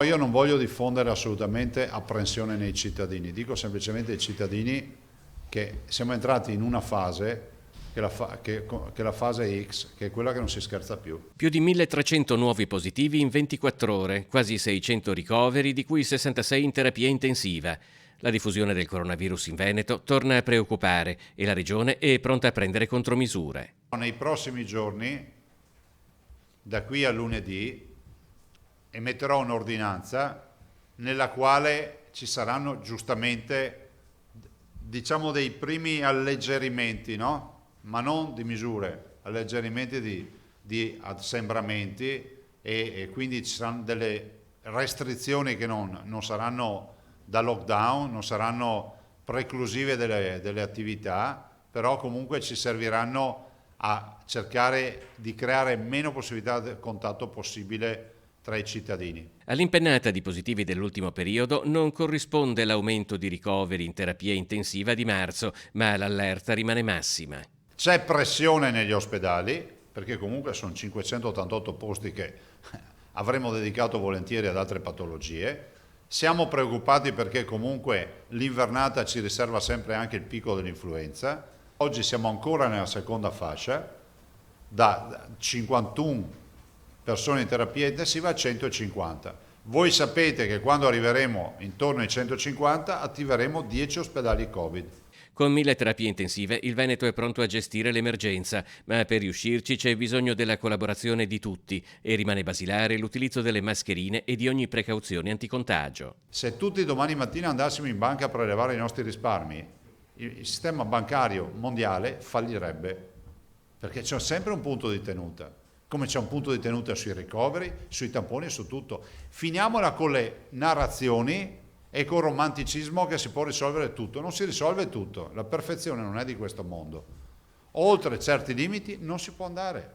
Io non voglio diffondere assolutamente apprensione nei cittadini, dico semplicemente ai cittadini che siamo entrati in una fase, che è la fase X, che è quella che non si scherza più. Più di 1300 nuovi positivi in 24 ore, quasi 600 ricoveri, di cui 66 in terapia intensiva. La diffusione del coronavirus in Veneto torna a preoccupare e la regione è pronta a prendere contromisure. Nei prossimi giorni, da qui a lunedì, emetterò un'ordinanza nella quale ci saranno giustamente, diciamo, dei primi alleggerimenti, no? Ma non di misure, alleggerimenti di assembramenti e quindi ci saranno delle restrizioni che non saranno da lockdown, non saranno preclusive delle attività, però comunque ci serviranno a cercare di creare meno possibilità di contatto possibile tra i cittadini. All'impennata di positivi dell'ultimo periodo non corrisponde l'aumento di ricoveri in terapia intensiva di marzo, ma l'allerta rimane massima. C'è pressione negli ospedali, perché comunque sono 588 posti che avremmo dedicato volentieri ad altre patologie. Siamo preoccupati perché comunque l'invernata ci riserva sempre anche il picco dell'influenza. Oggi siamo ancora nella seconda fascia, da 51 persone in terapia intensiva a 150. Voi sapete che quando arriveremo intorno ai 150 attiveremo 10 ospedali Covid. Con 1000 terapie intensive il Veneto è pronto a gestire l'emergenza, ma per riuscirci c'è bisogno della collaborazione di tutti e rimane basilare l'utilizzo delle mascherine e di ogni precauzione anticontagio. Se tutti domani mattina andassimo in banca a prelevare i nostri risparmi, il sistema bancario mondiale fallirebbe, perché c'è sempre un punto di tenuta, come c'è un punto di tenuta sui ricoveri, sui tamponi e su tutto. Finiamola con le narrazioni e col romanticismo che si può risolvere tutto. Non si risolve tutto, la perfezione non è di questo mondo. Oltre certi limiti non si può andare.